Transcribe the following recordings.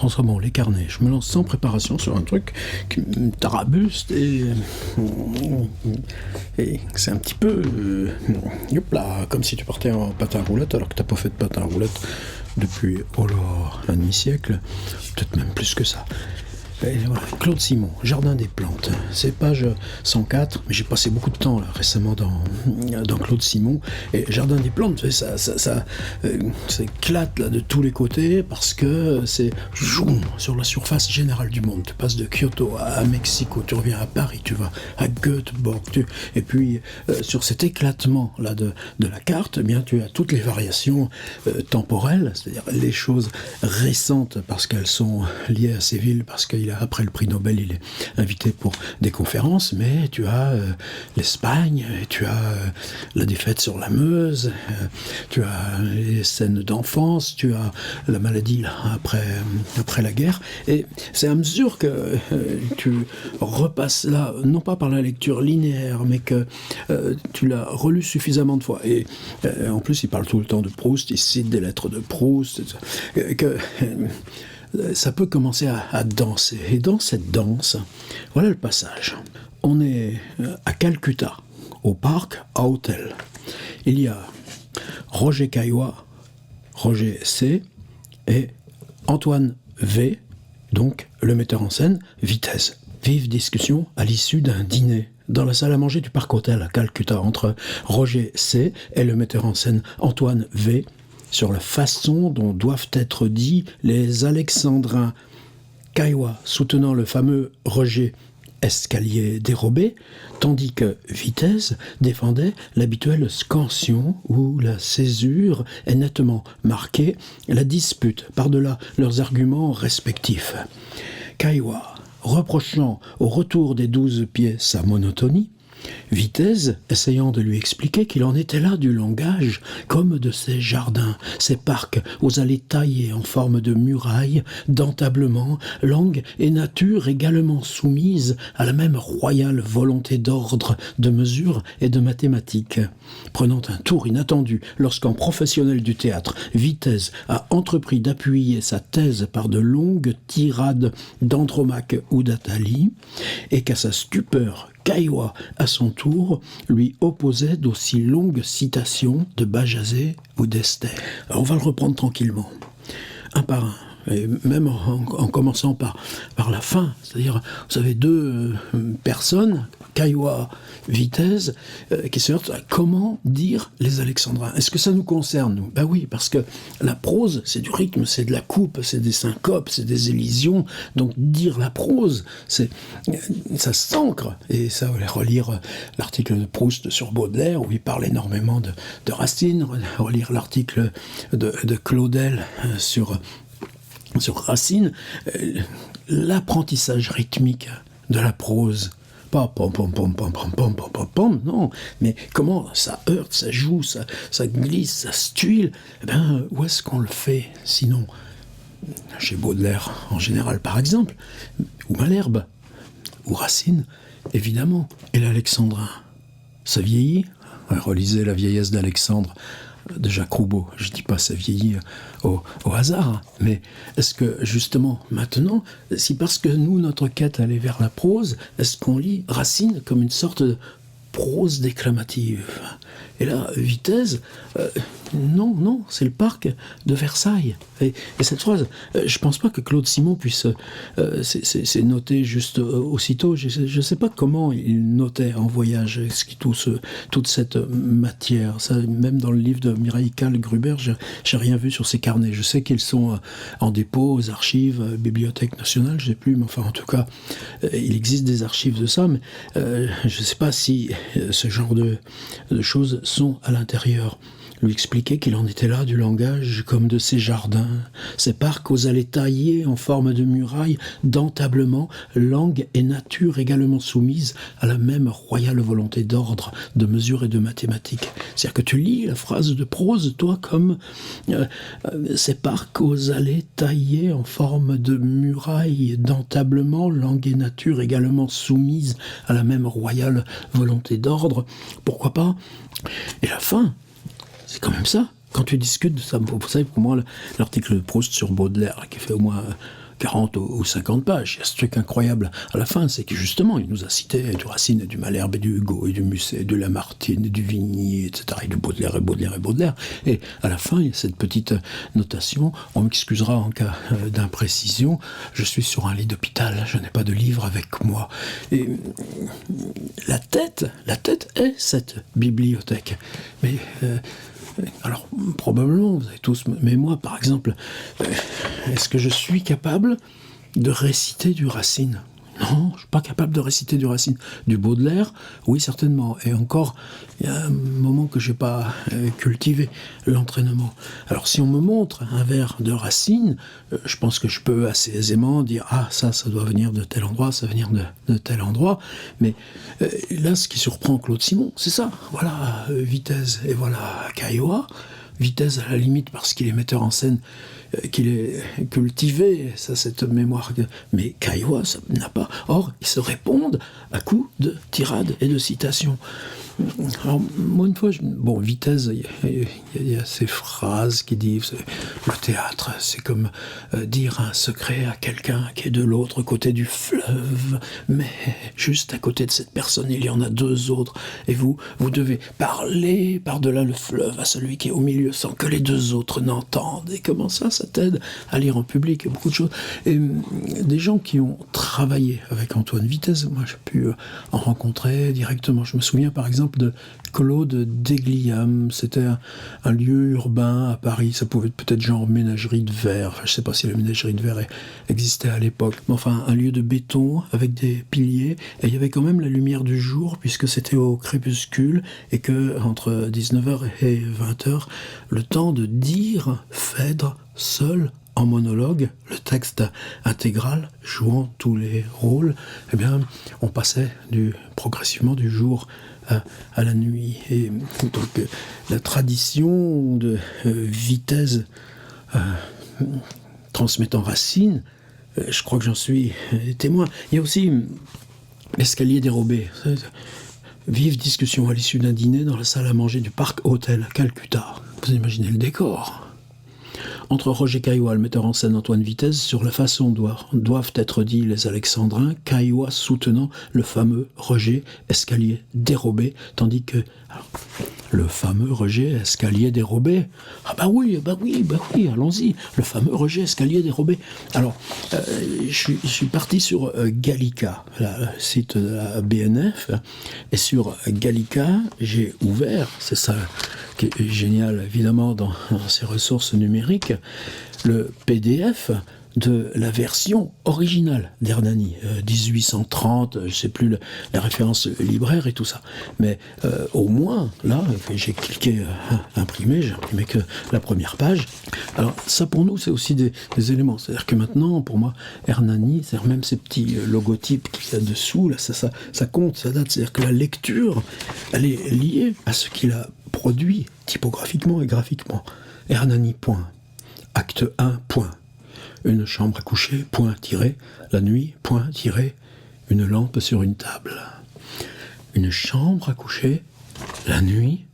François, bon, les carnets, je me lance sans préparation sur un truc qui me tarabuste et c'est un petit peu, hop là, comme si tu partais en patin à roulettes alors que t'as pas fait de patin à roulettes depuis, oh là, un demi-siècle, peut-être même plus que ça. Et voilà, Claude Simon, Jardin des plantes, c'est page 104, mais j'ai passé beaucoup de temps là, récemment dans Claude Simon, et Jardin des plantes, ça éclate là, de tous les côtés, parce que c'est sur la surface générale du monde. Tu passes de Kyoto à Mexico, tu reviens à Paris, tu vas à Göteborg, et puis sur cet éclatement là de la carte, eh bien, tu as toutes les variations temporelles, c'est-à-dire les choses récentes, parce qu'elles sont liées à ces villes, parce qu'il après le prix Nobel, il est invité pour des conférences, mais tu as l'Espagne, tu as la défaite sur la Meuse, tu as les scènes d'enfance, tu as la maladie là, après la guerre, et c'est à mesure que tu repasses là, non pas par la lecture linéaire, mais que tu l'as relu suffisamment de fois, et en plus il parle tout le temps de Proust, il cite des lettres de Proust, que ça peut commencer à danser. Et dans cette danse, voilà le passage. On est à Calcutta, au parc à Hotel. Il y a Roger Caillois, Roger C. et Antoine V., donc le metteur en scène, Vitesse. Vive discussion à l'issue d'un dîner dans la salle à manger du parc Hotel à Calcutta entre Roger C. et le metteur en scène Antoine V., sur la façon dont doivent être dits les alexandrins. Caillois soutenant le fameux Roger escalier dérobé, tandis que Vitesse défendait l'habituelle scansion où la césure est nettement marquée, la dispute par-delà leurs arguments respectifs. Caillois reprochant au retour des 12 pieds sa monotonie, Vitesse, essayant de lui expliquer qu'il en était là du langage, comme de ces jardins, ces parcs aux allées taillées en forme de murailles, d'entablements, langue et nature également soumises à la même royale volonté d'ordre, de mesure et de mathématiques. Prenant un tour inattendu lorsqu'en professionnel du théâtre, Vitesse a entrepris d'appuyer sa thèse par de longues tirades d'Andromaque ou d'Athalie, et qu'à sa stupeur, Caillois, à son tour, lui opposait d'aussi longues citations de Bajazet ou d'Esther. Alors on va le reprendre tranquillement, un par un, et même en commençant par la fin, c'est-à-dire, vous avez deux personnes, Caillois, Vitesse, qui se heurtent à comment dire les alexandrins. Est-ce que ça nous concerne, nous ? Ben oui, parce que la prose, c'est du rythme, c'est de la coupe, c'est des syncopes, c'est des élisions, donc dire la prose, ça s'ancre, et ça, vous allez relire l'article de Proust sur Baudelaire, où il parle énormément de Racine, relire l'article de Claudel sur Racine, l'apprentissage rythmique de la prose. Pas pom pom pom pom pom pom pom pom pom, non, mais comment ça heurte, ça joue, ça glisse, ça se tuile. Eh bien, où est-ce qu'on le fait sinon ? Chez Baudelaire en général, par exemple, ou Malherbe, ou Racine, évidemment, et l'alexandrin. Ça vieillit ? Relisez La vieillesse d'Alexandre de Jacques Roubaud. Je ne dis pas ça vieillit au hasard, mais est-ce que justement maintenant, si parce que nous, notre quête allait vers la prose, est-ce qu'on lit Racine comme une sorte de prose déclamative ? Et là, Vitesse, non, c'est le parc de Versailles. Et cette phrase, je pense pas que Claude Simon puisse c'est noté juste aussitôt. Je sais pas comment il notait en voyage toute cette matière. Ça, même dans le livre de Mireille Kahl-Gruber, j'ai rien vu sur ces carnets. Je sais qu'ils sont en dépôt aux archives, Bibliothèque nationale, je sais plus, mais enfin en tout cas, il existe des archives de ça, mais je sais pas si ce genre de choses sont à l'intérieur. Lui expliquer qu'il en était là du langage comme de ces jardins, ces parcs aux allées taillées en forme de murailles, d'entablements, langue et nature également soumises à la même royale volonté d'ordre, de mesure et de mathématiques. C'est-à-dire que tu lis la phrase de prose, toi, comme ces parcs aux allées taillées en forme de murailles, d'entablements, langue et nature également soumises à la même royale volonté d'ordre. Pourquoi pas ? Et la fin, c'est quand même ça. Quand tu discutes de ça, vous savez, pour moi, l'article de Proust sur Baudelaire, qui fait au moins 40 ou 50 pages. Il y a ce truc incroyable à la fin, c'est que justement, il nous a cité du Racine, et du Malherbe, et du Hugo, et du Musset, et de Lamartine, et du Vigny, etc., et du Baudelaire, et Baudelaire, et Baudelaire. Et à la fin, il y a cette petite notation, on m'excusera en cas d'imprécision, je suis sur un lit d'hôpital, je n'ai pas de livre avec moi. Et la tête est cette bibliothèque. Mais alors, probablement, vous avez tous... Mais moi, par exemple, est-ce que je suis capable de réciter du Racine ? Non, je ne suis pas capable de réciter du Racine. Du Baudelaire, oui, certainement. Et encore, il y a un moment que je n'ai pas cultivé, l'entraînement. Alors, si on me montre un vers de Racine, je pense que je peux assez aisément dire « Ah, ça doit venir de tel endroit, ça va venir de tel endroit. » Mais là, ce qui surprend Claude Simon, c'est ça. Voilà Vitesse et voilà Caillois. Vitesse à la limite parce qu'il est metteur en scène, qu'il est cultivé, ça, cette mémoire. Mais Caillois, ça n'a pas. Or, ils se répondent à coups de tirades et de citations. Alors, moi, une fois, Vitesse, il y a ces phrases qui disent le théâtre, c'est comme dire un secret à quelqu'un qui est de l'autre côté du fleuve, mais juste à côté de cette personne, il y en a deux autres, et vous devez parler par-delà le fleuve à celui qui est au milieu sans que les deux autres n'entendent. Et comment ça t'aide à lire en public, beaucoup de choses. Et des gens qui ont travaillé avec Antoine Vitesse, moi j'ai pu en rencontrer directement. Je me souviens par exemple de Claude Degliam, c'était un lieu urbain à Paris, ça pouvait être peut-être genre ménagerie de verre, enfin, je ne sais pas si la ménagerie de verre existait à l'époque, mais enfin un lieu de béton avec des piliers, et il y avait quand même la lumière du jour puisque c'était au crépuscule et que entre 19h et 20h, le temps de dire Phèdre seul en monologue, le texte intégral, jouant tous les rôles, eh bien, on passait progressivement du jour à la nuit. Et donc, la tradition de Vitesse transmettant Racine, je crois que j'en suis témoin. Il y a aussi l'escalier dérobé. Vive discussion à l'issue d'un dîner dans la salle à manger du Parc Hôtel à Calcutta. Vous imaginez le décor. Entre Roger Caillois, le metteur en scène Antoine Vitesse, sur la façon dont doivent être dits les alexandrins, Caillois soutenant le fameux Roger escalier dérobé, tandis que le fameux Roger escalier dérobé, oui, allons-y, le fameux Roger escalier dérobé. Alors, je suis parti sur Gallica, le site de la BNF, et sur Gallica, j'ai ouvert, c'est ça qui est génial évidemment dans ces ressources numériques, le PDF de la version originale d'Hernani, 1830, je ne sais plus la référence libraire et tout ça. Mais au moins, là, j'ai cliqué imprimer, j'ai imprimé que la première page. Alors ça pour nous, c'est aussi des éléments. C'est-à-dire que maintenant, pour moi, Hernani, c'est-à-dire même ces petits logotypes qu'il y a dessous, là, ça compte, ça date. C'est-à-dire que la lecture, elle est liée à ce qu'il a produit typographiquement et graphiquement. Hernani, point. Acte 1, point. Une chambre à coucher, point tiré. La nuit, point tiré. Une lampe sur une table. Une chambre à coucher, la nuit,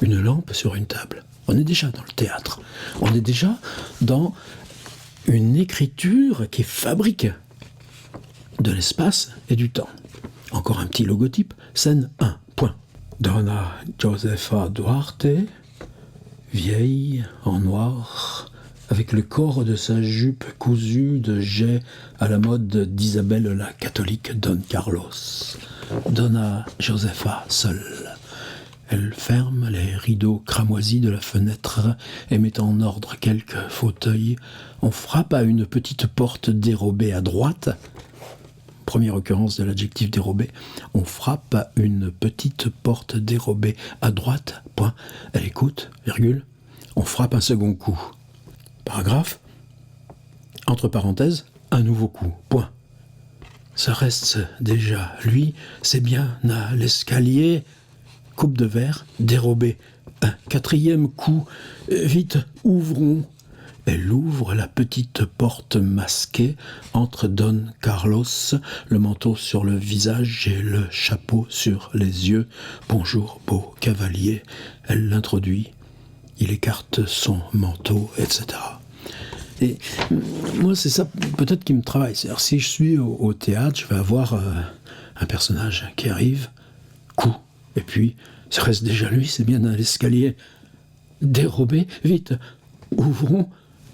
une lampe sur une table. On est déjà dans le théâtre. On est déjà dans une écriture qui fabrique de l'espace et du temps. Encore un petit logotype. Scène 1, point. Donna Josefa Duarte, vieille, en noir, avec le corps de sa jupe cousue de jais à la mode d'Isabelle la catholique Don Carlos. Donna Josefa seule. Elle ferme les rideaux cramoisis de la fenêtre et met en ordre quelques fauteuils. On frappe à une petite porte dérobée à droite. Première occurrence de l'adjectif dérobé. On frappe à une petite porte dérobée à droite. Point. Elle écoute, virgule. On frappe un second coup. Paragraphe. Entre parenthèses, un nouveau coup. Point. Ça reste déjà. Lui, c'est bien à l'escalier. Coupe de verre, dérobé. Un quatrième coup. Vite, ouvrons. Elle ouvre la petite porte masquée entre Don Carlos, le manteau sur le visage et le chapeau sur les yeux. Bonjour, beau cavalier. Elle l'introduit. Il écarte son manteau, etc. Et moi, c'est ça peut-être qui me travaille. C'est-à-dire, si je suis au théâtre, je vais avoir un personnage qui arrive, coup, et puis, ça reste déjà lui, c'est bien dans l'escalier. Dérobé, vite, ouvrons,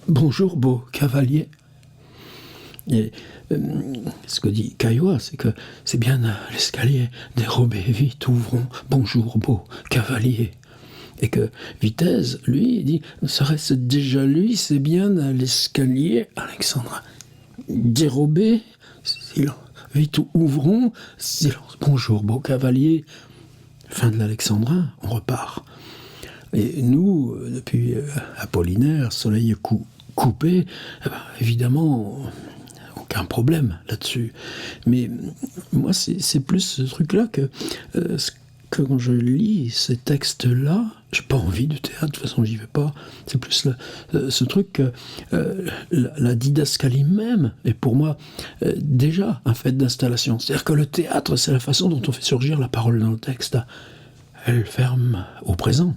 bonjour, beau cavalier. Et ce que dit Caillois, c'est que c'est bien dans l'escalier. Dérobé, vite, ouvrons, bonjour, beau cavalier. Et que Vitesse, lui, il dit, serait-ce déjà lui, c'est bien à l'escalier, Alexandra. Dérobé, silence, vite ouvrons, silence, bonjour, beau cavalier. Fin de l'Alexandrin, on repart. Et nous, depuis Apollinaire, soleil coupé, évidemment, aucun problème là-dessus. Mais moi, c'est plus ce truc-là que quand je lis ces textes-là, j'ai pas envie du théâtre, de toute façon j'y vais pas. C'est plus ce truc que la didascalie même est pour moi déjà un fait d'installation. C'est-à-dire que le théâtre, c'est la façon dont on fait surgir la parole dans le texte. Elle ferme au présent.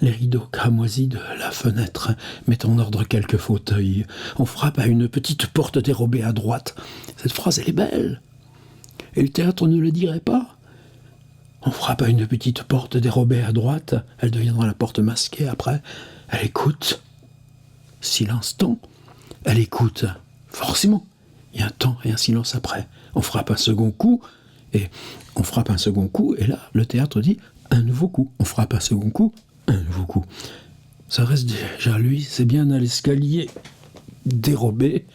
Les rideaux cramoisis de la fenêtre mettent en ordre quelques fauteuils. On frappe à une petite porte dérobée à droite. Cette phrase, elle est belle. Et le théâtre ne le dirait pas. On frappe à une petite porte dérobée à droite. Elle deviendra la porte masquée après. Elle écoute. Silence temps. Elle écoute. Forcément. Il y a un temps et un silence après. On frappe un second coup. Et on frappe un second coup. Et là, le théâtre dit un nouveau coup. On frappe un second coup. Un nouveau coup. Ça reste déjà lui, c'est bien à l'escalier dérobé.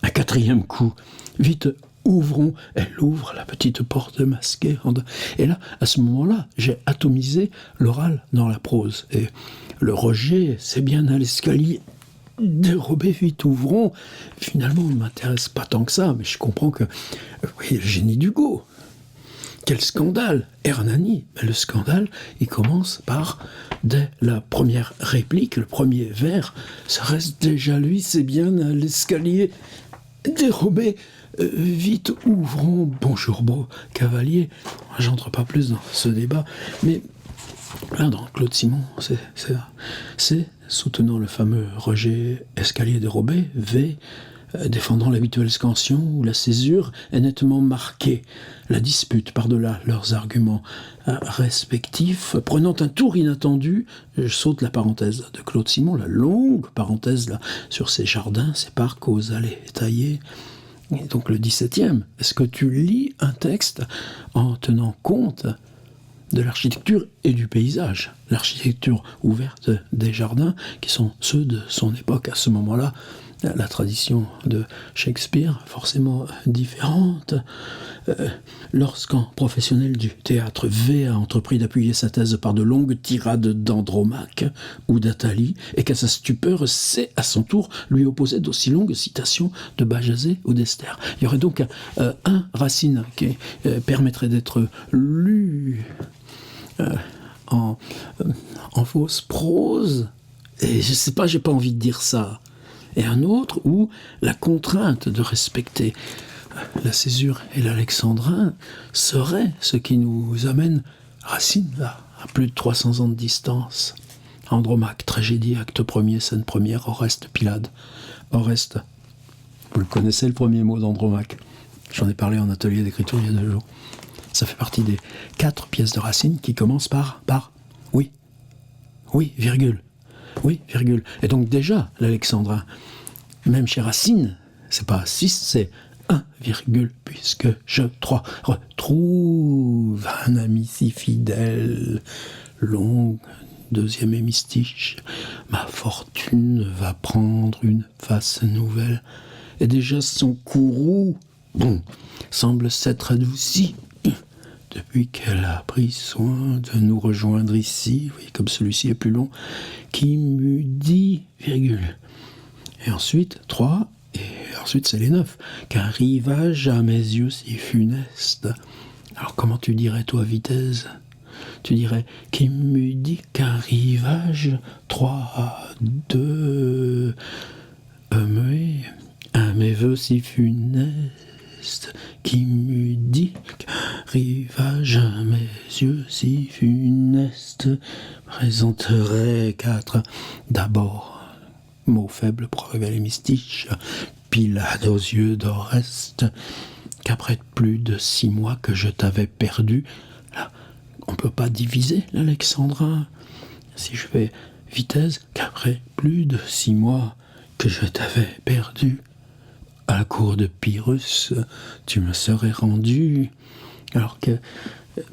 Un quatrième coup. Vite, ouvrons. Elle ouvre la petite porte masquée. Et là, à ce moment-là, j'ai atomisé l'oral dans la prose. Et le rejet, c'est bien à l'escalier dérobé, vite, ouvrons. Finalement, on ne m'intéresse pas tant que ça, mais je comprends que, oui, le génie d'Hugo. Quel scandale! Hernani, le scandale, il commence par, dès la première réplique, le premier vers, ça reste déjà lui, c'est bien à l'escalier dérobé, vite ouvrons, bonjour beau cavalier. J'entre pas plus dans ce débat, mais là, dans Claude Simon, c'est soutenant le fameux rejet escalier dérobé, V, défendant l'habituelle scansion où la césure est nettement marquée, la dispute par-delà leurs arguments respectifs, prenant un tour inattendu, je saute la parenthèse de Claude Simon, la longue parenthèse là, sur ces jardins, ces parcs aux allées taillées. Et donc le 17e, est-ce que tu lis un texte en tenant compte de l'architecture et du paysage, l'architecture ouverte des jardins, qui sont ceux de son époque à ce moment-là, la tradition de Shakespeare, forcément différente. Lorsqu'un professionnel du théâtre V a entrepris d'appuyer sa thèse par de longues tirades d'Andromaque ou d'Athalie, et qu'à sa stupeur, c'est à son tour lui opposer d'aussi longues citations de Bajazet ou d'Esther. Il y aurait donc un Racine qui permettrait d'être lu en fausse prose, et je sais pas, j'ai pas envie de dire ça. Et un autre où la contrainte de respecter la césure et l'alexandrin serait ce qui nous amène Racine là, à plus de 300 ans de distance. Andromaque, tragédie, acte premier, scène première, Oreste, Pylade. Oreste, vous le connaissez le premier mot d'Andromaque. J'en ai parlé en atelier d'écriture il y a 2 jours. Ça fait partie des 4 pièces de Racine qui commencent par oui. Oui, virgule. Oui, virgule. Et donc déjà, l'alexandrin, même chez Racine, c'est pas 6, c'est 1, virgule, puisque je retrouve un ami si fidèle, long, 2e hémistiche, ma fortune va prendre une face nouvelle, et déjà son courroux, semble s'être adouci, depuis qu'elle a pris soin de nous rejoindre ici, oui, comme celui-ci est plus long, qui m'eût dit, virgule. Et ensuite, 3, et ensuite c'est les 9. Qu'un rivage à mes yeux si funeste. Alors comment tu dirais, toi, Vitesse? Tu dirais, qui m'eût dit qu'un rivage, 3, 2, oui, à mes voeux si funeste, qui m'eût dit qu'un rivage à mes yeux si funeste présenterait 4. D'abord, mot faible pour révéler mystiche, Pilade aux yeux d'Oreste, qu'après plus de 6 mois que je t'avais perdu, là, on peut pas diviser l'alexandrin. Si je fais vitesse, qu'après plus de 6 mois que je t'avais perdu, à la cour de Pyrrhus, tu me serais rendu, alors que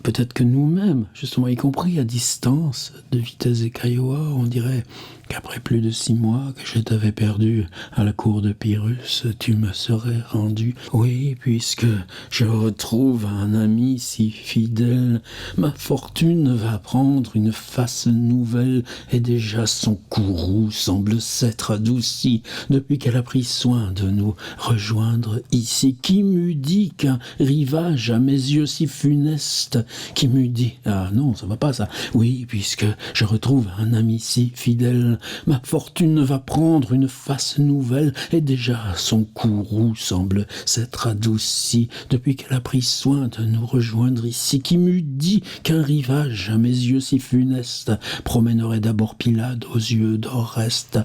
peut-être que nous-mêmes, justement, y compris à distance de Vitesse et Cailloa, on dirait qu'après plus de 6 mois que je t'avais perdu à la cour de Pyrrhus, tu me serais rendu. Oui, puisque je retrouve un ami si fidèle, ma fortune va prendre une face nouvelle, et déjà son courroux semble s'être adouci depuis qu'elle a pris soin de nous rejoindre ici. Qui m'eût dit qu'un rivage à mes yeux si funeste, qui m'eût dit, ah non, ça va pas ça, oui, puisque je retrouve un ami si fidèle, ma fortune va prendre une face nouvelle, et déjà son courroux semble s'être adouci depuis qu'elle a pris soin de nous rejoindre ici. Qui m'eût dit qu'un rivage à mes yeux si funeste promènerait d'abord Pilade aux yeux d'Oreste,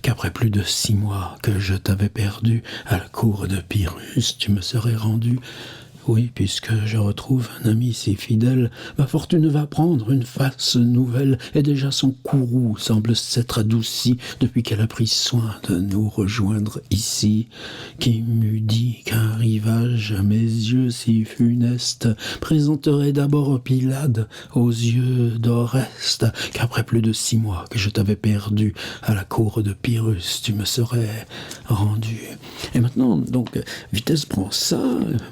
qu'après plus de 6 mois que je t'avais perdu à la cour de Pyrrhus, tu me serais rendu. Oui, puisque je retrouve un ami si fidèle, ma fortune va prendre une face nouvelle, et déjà son courroux semble s'être adouci depuis qu'elle a pris soin de nous rejoindre ici. Qui m'eût dit qu'un rivage à mes yeux si funeste présenterait d'abord Pilade aux yeux d'Oreste, qu'après plus de 6 mois que je t'avais perdu à la cour de Pyrrhus, tu me serais rendu. Et maintenant, donc, Vitesse prend ça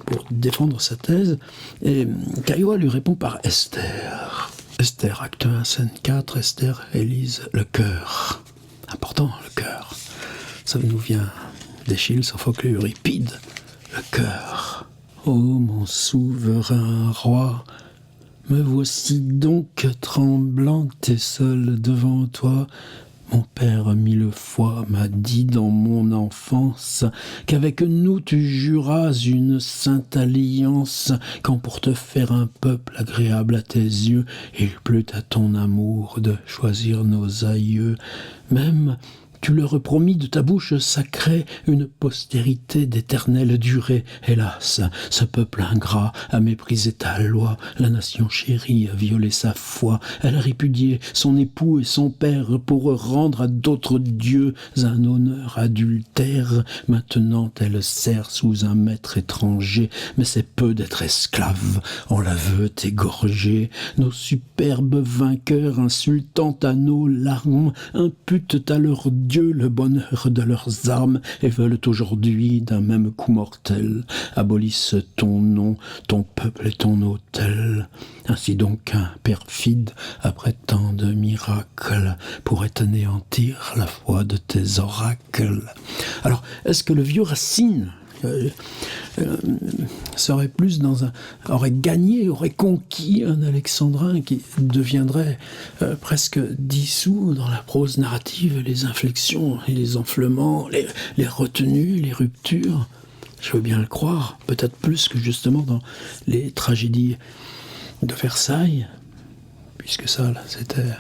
pour défendre sa thèse, et Cailloa lui répond par Esther. Esther, acte 1, scène 4, Esther, Élise, le cœur. Important, le cœur. Ça nous vient d'Échille, Sophocle et Euripide. Le cœur. Ô mon souverain roi, me voici donc tremblante et seule devant toi. Mon père 1000 fois m'a dit dans mon enfance qu'avec nous tu juras une sainte alliance, quand pour te faire un peuple agréable à tes yeux, il plut à ton amour de choisir nos aïeux. Même tu leur promis de ta bouche sacrée une postérité d'éternelle durée. Hélas, ce peuple ingrat a méprisé ta loi, la nation chérie a violé sa foi, elle a répudié son époux et son père pour rendre à d'autres dieux un honneur adultère. Maintenant elle sert sous un maître étranger, mais c'est peu d'être esclave, on la veut égorger. Nos superbes vainqueurs, insultant à nos larmes, imputent à leurs dieux le bonheur de leurs armes, et veulent aujourd'hui d'un même coup mortel abolissent ton nom, ton peuple et ton autel. Ainsi donc un perfide, après tant de miracles, pourrait anéantir la foi de tes oracles. Alors, est-ce que le vieux Racine serait plus aurait gagné, aurait conquis un alexandrin qui deviendrait presque dissous dans la prose narrative, les inflexions et les enflements, les retenues, les ruptures? Je veux bien le croire, peut-être plus que justement dans les tragédies de Versailles, puisque ça, là, c'était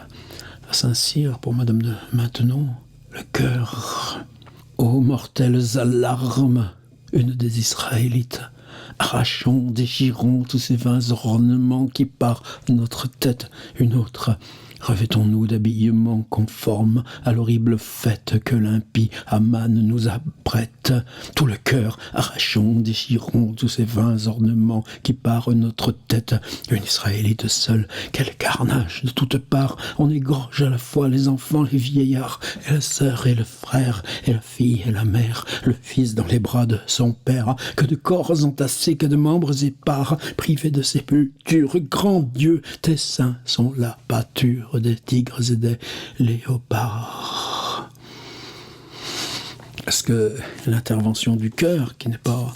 à Saint-Cyr pour Madame de Maintenon, le cœur. Ô mortelles alarmes, une des Israélites, arrachons, déchirons tous ces vains ornements qui par notre tête, une autre, revêtons-nous d'habillements conformes à l'horrible fête que l'impie Aman nous apprête. Tout le cœur, arrachons, déchirons tous ces vains ornements qui par notre tête, une Israélite seule, quel carnage de toutes parts, on égorge à la fois les enfants, les vieillards, et la sœur et le frère, et la fille et la mère, le fils dans les bras de son père, que de corps entassés, que de membres épars, privés de sépulture. Grand Dieu, tes seins sont la pâture des tigres et des léopards. Est-ce que l'intervention du cœur, qui n'est pas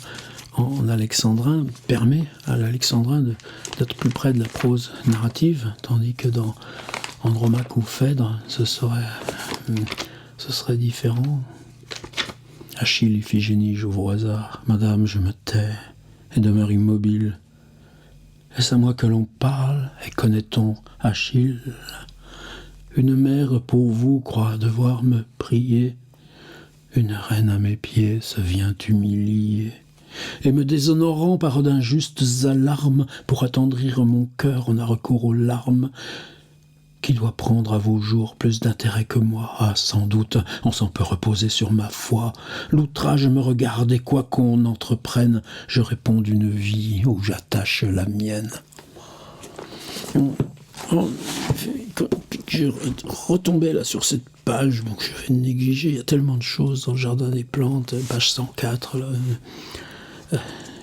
en alexandrin, permet à l'alexandrin d'être plus près de la prose narrative, tandis que dans Andromaque ou Phèdre, ce serait différent? Achille, Iphigénie, j'ouvre au hasard. Madame, je me tais et demeure immobile. Est-ce à moi que l'on parle, et connaît-on Achille? Une mère pour vous croit devoir me prier. une reine à mes pieds se vient humilier, et me déshonorant par d'injustes alarmes, pour attendrir mon cœur, on a recours aux larmes. Qui doit prendre à vos jours plus d'intérêt que moi? Ah, sans doute, on s'en peut reposer sur ma foi. L'outrage me regarde, et quoi qu'on entreprenne, je réponds d'une vie où j'attache la mienne. Quand je retombais là sur cette page, bon, je vais négliger, il y a tellement de choses dans le jardin des plantes, page 104, là.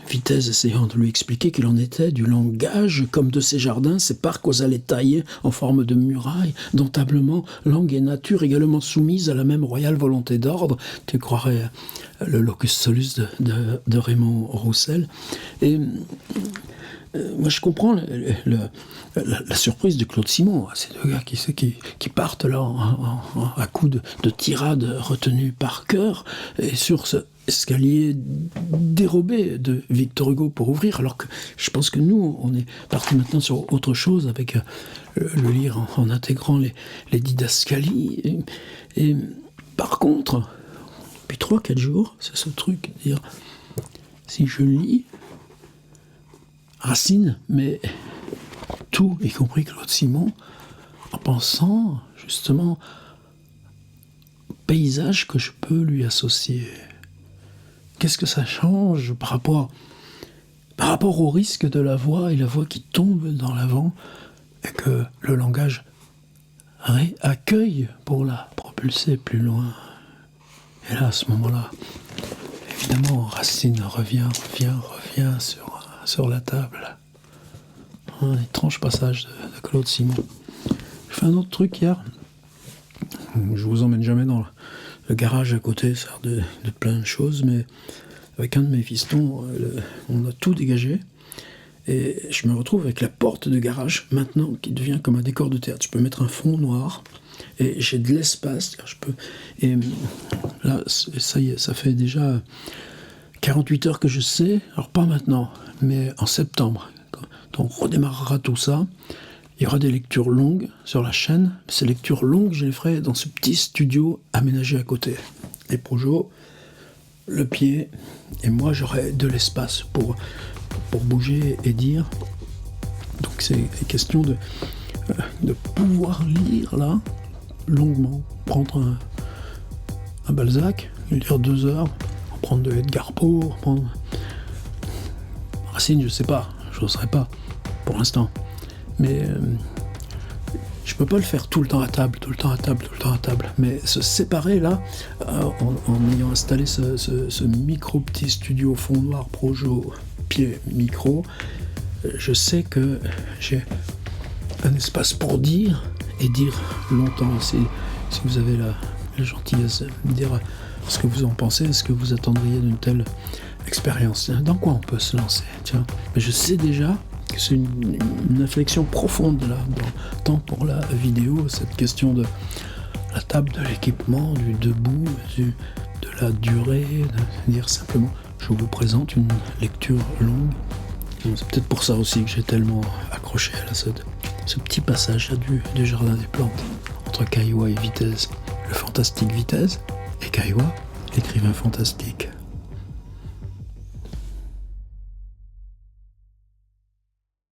Vitesse essayant de lui expliquer qu'il en était du langage, comme de ces jardins, ces parcs aux allées taillées en forme de murailles, domptablement langue et nature également soumises à la même royale volonté d'ordre. Tu croirais le locus solus de Raymond Roussel. Et moi je comprends la surprise de Claude Simon, ces deux gars qui partent là à coups de tirades retenues par cœur, et sur ce escalier dérobé de Victor Hugo pour ouvrir, alors que je pense que nous, on est parti maintenant sur autre chose avec le lire en intégrant les didascalies. Et par contre, depuis 3-4 jours, c'est ce truc de dire, si je lis Racine, mais tout, y compris Claude Simon, en pensant justement au paysage que je peux lui associer. Qu'est-ce que ça change par rapport au risque de la voix, et la voix qui tombe dans l'avant, et que le langage accueille pour la propulser plus loin. Et là, à ce moment-là, évidemment, Racine revient sur la table. Un étrange passage de Claude Simon. J'ai fait un autre truc hier. Je vous emmène jamais dans le garage à côté, ça sert de plein de choses, mais avec un de mes fistons, on a tout dégagé, et je me retrouve avec la porte de garage maintenant qui devient comme un décor de théâtre. Je peux mettre un fond noir et j'ai de l'espace. Et là, ça y est, ça fait déjà 48 heures que je sais, alors pas maintenant, mais en septembre, quand on redémarrera tout ça, il y aura des lectures longues sur la chaîne. Ces lectures longues, je les ferai dans ce petit studio aménagé à côté. Les projos, le pied, et moi j'aurai de l'espace pour bouger et dire. Donc c'est question de pouvoir lire là, longuement, prendre un Balzac, lire 2 heures, prendre de Edgar Poe, prendre Racine, je sais pas, je n'oserais pas pour l'instant. Mais je peux pas le faire tout le temps à table. Mais se séparer là, en ayant installé ce micro petit studio fond noir, projo, pied, micro, je sais que j'ai un espace pour dire, et dire longtemps. Si vous avez la gentillesse de dire ce que vous en pensez, ce que vous attendriez d'une telle expérience. Dans quoi on peut se lancer? Tiens, mais je sais déjà que c'est une réflexion profonde là, tant pour la vidéo, cette question de la table, de l'équipement, du debout, de la durée, de dire simplement je vous présente une lecture longue. C'est peut-être pour ça aussi que j'ai tellement accroché à ce petit passage là, du jardin des plantes, entre Caillois et Vitesse, le fantastique Vitesse, et Caillois, l'écrivain fantastique.